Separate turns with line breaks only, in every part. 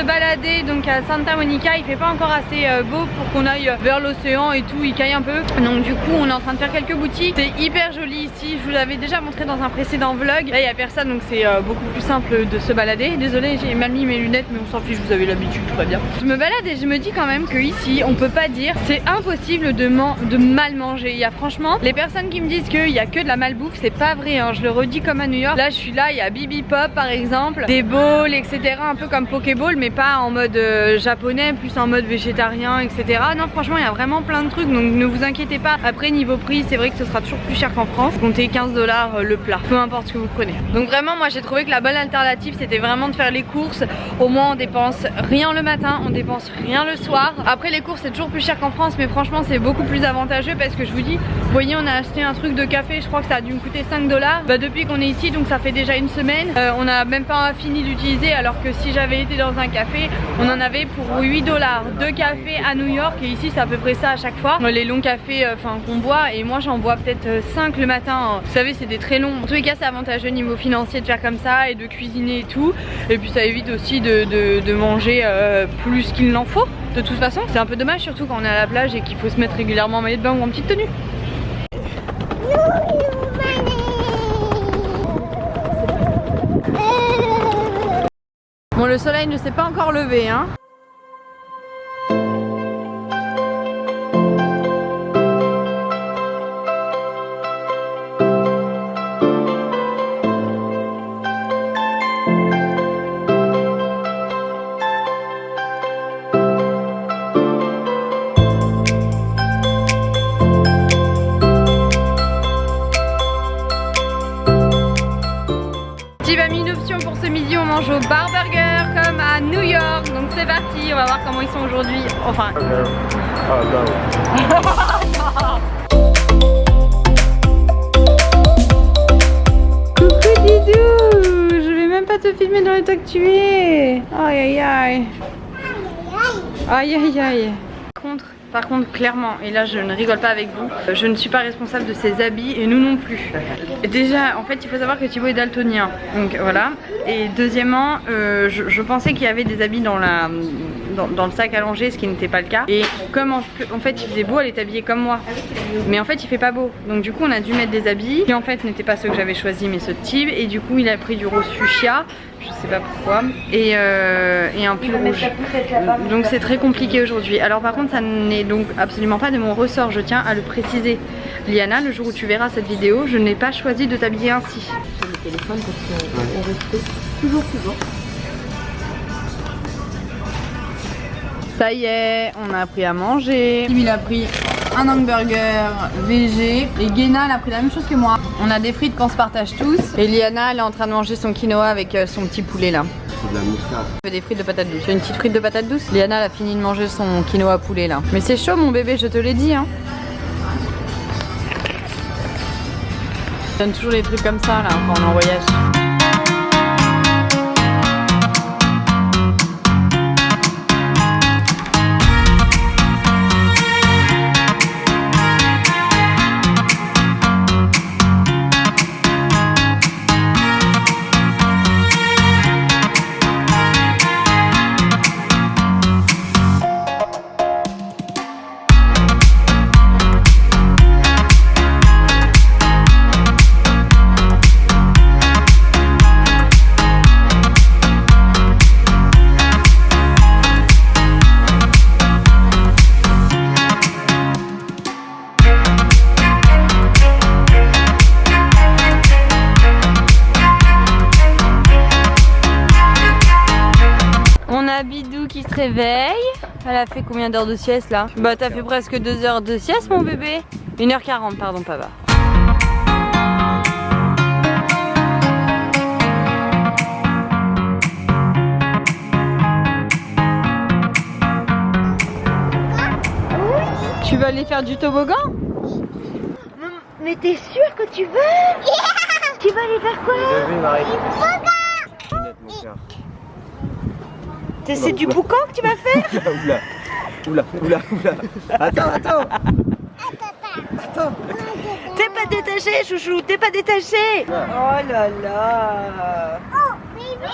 se balader donc à Santa Monica. Il fait pas encore assez beau pour qu'on aille vers l'océan et tout, il caille un peu. Donc du coup on est en train de faire quelques boutiques. C'est hyper joli ici, je vous l'avais déjà montré dans un précédent vlog. Là il y a personne donc c'est beaucoup plus simple de se balader. Désolée, j'ai mal mis mes lunettes mais on s'en fiche, vous avez l'habitude, tout va bien. Je me balade et je me dis quand même que ici on peut pas dire, c'est impossible de mal manger. Il y a franchement les personnes qui me disent qu'il y a que de la malbouffe, c'est pas vrai hein. Je le redis comme à New York. Là je suis là, il y a Bibi Pop par exemple, des bowls etc, un peu comme Pokéball mais pas en mode japonais, plus en mode végétarien etc. Non franchement il y a vraiment plein de trucs donc ne vous inquiétez pas. Après niveau prix c'est vrai que ce sera toujours plus cher qu'en France. Comptez 15 $ le plat, peu importe ce que vous prenez. Donc vraiment moi j'ai trouvé que la bonne alternative c'était vraiment de faire les courses. Au moins on dépense rien le matin, on dépense rien le soir. Après les courses c'est toujours plus cher qu'en France mais franchement c'est beaucoup plus avantageux parce que je vous dis, vous voyez on a acheté un truc de café, je crois que ça a dû me coûter 5 $. Bah depuis qu'on est ici donc ça fait déjà une semaine, on n'a même pas fini d'utiliser alors que si j'avais été dans un café on en avait pour 8 $. Deux cafés à New York et ici c'est à peu près ça à chaque fois. Les longs cafés qu'on boit et moi j'en bois peut-être 5 le matin. Vous savez c'est des très longs. En tous les cas c'est avantageux niveau financier de faire comme ça et de cuisiner et tout. Et puis ça évite aussi de manger plus qu'il n'en faut. De toute façon c'est un peu dommage surtout quand on est à la plage et qu'il faut se mettre régulièrement en maillot de bain ou en petite tenue. Bon le soleil ne s'est pas encore levé hein. Pour ce midi on mange au Bar Burger comme à New York, donc c'est parti, on va voir comment ils sont aujourd'hui, enfin coucou Didou, je vais même pas te filmer dans l'état que tu es. Aïe aïe aïe. Aïe aïe aïe. Par contre, clairement, et là je ne rigole pas avec vous, je ne suis pas responsable de ses habits et nous non plus. Déjà, en fait, il faut savoir que Thibaut est daltonien, donc voilà. Et deuxièmement, je pensais qu'il y avait des habits dans le sac à langer, ce qui n'était pas le cas. Et comme en fait il faisait beau, elle est habillée comme moi. Mais en fait il fait pas beau. Donc du coup on a dû mettre des habits qui en fait n'étaient pas ceux que j'avais choisis mais ceux de Thib. Et du coup il a pris du rose fuchsia, je sais pas pourquoi, et un pull rouge. Donc c'est très compliqué aujourd'hui. Alors par contre ça n'est donc absolument pas de mon ressort, je tiens à le préciser. Liana, le jour où tu verras cette vidéo, je n'ai pas choisi de t'habiller ainsi. Le téléphone parce qu'on reste toujours. Ça y est, on a appris à manger. Il a pris un hamburger végé et Guéna elle a pris la même chose que moi. On a des frites qu'on se partage tous et Liana elle est en train de manger son quinoa avec son petit poulet là. De la moutarde. Des frites de patates douces. Une petite frite de patates douces. Liana elle a fini de manger son quinoa poulet là. Mais c'est chaud mon bébé, je te l'ai dit hein. Je donne toujours des trucs comme ça là quand on est en voyage. Bidou qui se réveille. Elle a fait combien d'heures de sieste là? Bah t'as fait presque 2 heures de sieste mon bébé. 1h40 pardon papa. Tu vas aller faire du toboggan? Mais t'es sûr que tu veux? Tu vas aller faire quoi? C'est du boucan que tu vas faire?
Oula. Attends.
T'es pas détaché, chouchou, t'es pas détaché. Oh là là.
Oh, baby.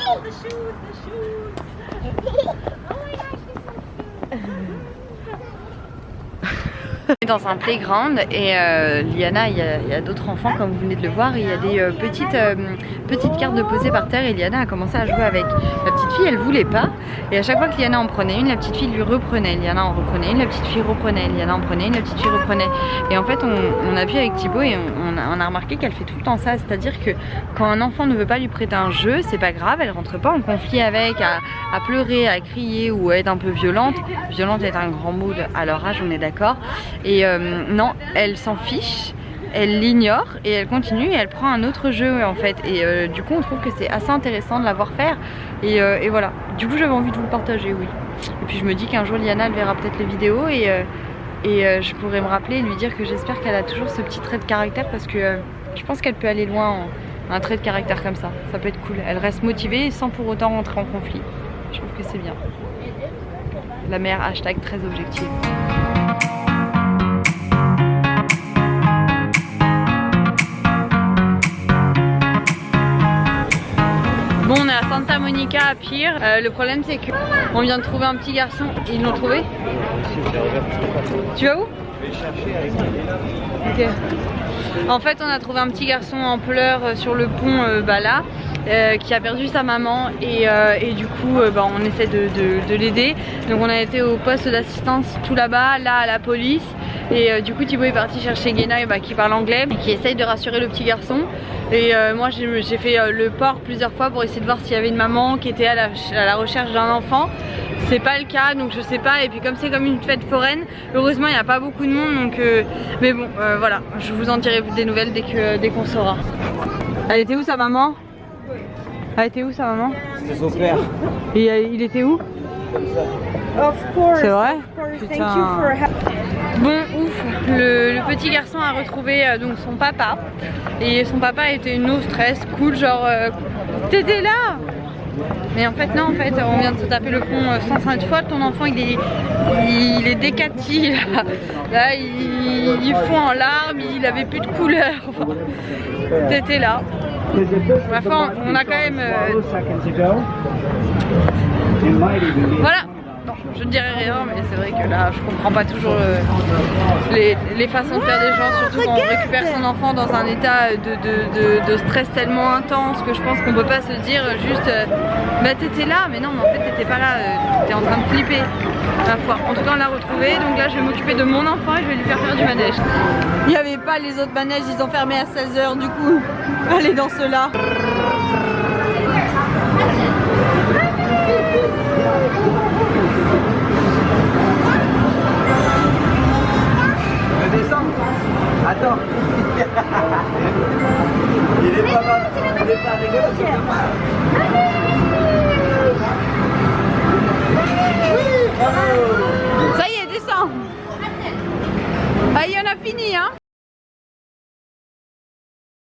On est dans un playground et Liana, il y a d'autres enfants comme vous venez de le voir. Il y a des petites cartes de poser par terre et Liana a commencé à jouer avec. La petite fille elle voulait pas et à chaque fois que Liana en prenait une, la petite fille lui reprenait. Liana en reprenait une, la petite fille reprenait. Liana en prenait une, la petite fille reprenait. Et en fait on a vu avec Thibaut et on a remarqué qu'elle fait tout le temps ça. C'est-à-dire que quand un enfant ne veut pas lui prêter un jeu, c'est pas grave, elle rentre pas en conflit avec, à pleurer, à crier ou à être un peu violente. Violente est un grand mot à leur âge, on est d'accord. Et non, elle s'en fiche, elle l'ignore et elle continue et elle prend un autre jeu en fait. Et du coup on trouve que c'est assez intéressant de la voir faire. Et voilà, du coup j'avais envie de vous le partager, oui. Et puis je me dis qu'un jour Liana elle verra peut-être les vidéos et je pourrais me rappeler et lui dire que j'espère qu'elle a toujours ce petit trait de caractère parce que je pense qu'elle peut aller loin en un trait de caractère comme ça. Ça peut être cool, elle reste motivée sans pour autant rentrer en conflit. Je trouve que c'est bien. La mère hashtag très objective. Bon, on est à Santa Monica à Pier. Le problème c'est que on vient de trouver un petit garçon. Ils l'ont trouvé? Tu vas où? Je vais chercher avec ok. En fait on a trouvé un petit garçon en pleurs sur le pont là qui a perdu sa maman et du coup on essaie de l'aider. Donc on a été au poste d'assistance tout là-bas, là à la police. Et du coup Thibaut est parti chercher Guéna qui parle anglais et qui essaye de rassurer le petit garçon. Et moi j'ai fait le port plusieurs fois pour essayer de voir s'il y avait une maman qui était à la recherche d'un enfant. C'est pas le cas donc je sais pas. Et puis comme c'est comme une fête foraine, heureusement il n'y a pas beaucoup de monde donc mais bon voilà, je vous en dirai des nouvelles dès qu'on saura. Elle était où sa maman? Elle était où sa maman?
C'était son père.
Et il était où? C'est vrai? Putain. Bon ouf, le petit garçon a retrouvé donc son papa. Et son papa était no stress, cool, genre t'étais là? Mais en fait non, en fait on vient de se taper le pont 150 fois, ton enfant il est décati là, là il fond en larmes, il avait plus de couleur, t'étais là. Enfin, on a quand même voilà. Non, je ne dirais rien, mais c'est vrai que là, je comprends pas toujours les façons de faire des gens, surtout quand on récupère son enfant dans un état de stress tellement intense que je pense qu'on peut pas se dire juste bah t'étais là, mais non, mais en fait t'étais pas là, t'étais en train de flipper. Ma foi. En tout cas, on l'a retrouvé, donc là je vais m'occuper de mon enfant et je vais lui faire du manège. Il n'y avait pas les autres manèges, ils ont fermé à 16 h, du coup, allez dans ceux-là.
Attends. Il est pas rigolo.
Ça y est, descends. Allez, on a fini, hein.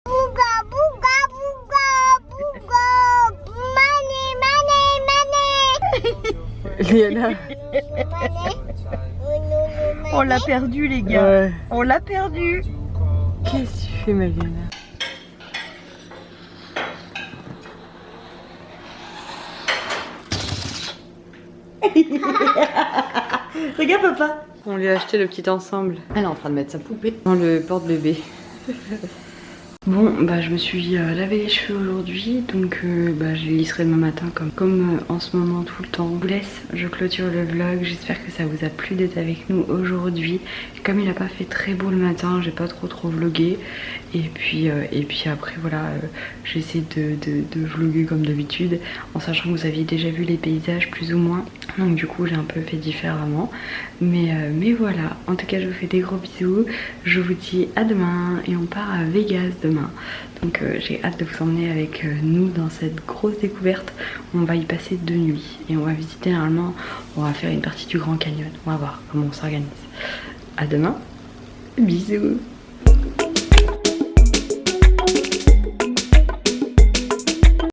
Bouga, bouga, bouga, bouga. Mané.
Liana. On l'a perdu les gars, ouais. On l'a perdu. Qu'est-ce que tu fais ma Liana?
Regarde papa.
On lui a acheté le petit ensemble. Elle est en train de mettre sa poupée dans le porte-bébé. Bon, bah je me suis lavé les cheveux aujourd'hui, donc bah je les lisserai demain matin comme en ce moment tout le temps. Je vous laisse, je clôture le vlog, j'espère que ça vous a plu d'être avec nous aujourd'hui. Comme il n'a pas fait très beau le matin, j'ai pas trop vlogué. Et puis après voilà, j'essaie de vlogger comme d'habitude, en sachant que vous aviez déjà vu les paysages plus ou moins. Donc du coup j'ai un peu fait différemment. Mais voilà, en tout cas je vous fais des gros bisous. Je vous dis à demain et on part à Vegas demain. Donc j'ai hâte de vous emmener avec nous dans cette grosse découverte. On va y passer 2 nuits et on va visiter normalement, on va faire une partie du Grand Canyon. On va voir comment on s'organise. À demain, bisous.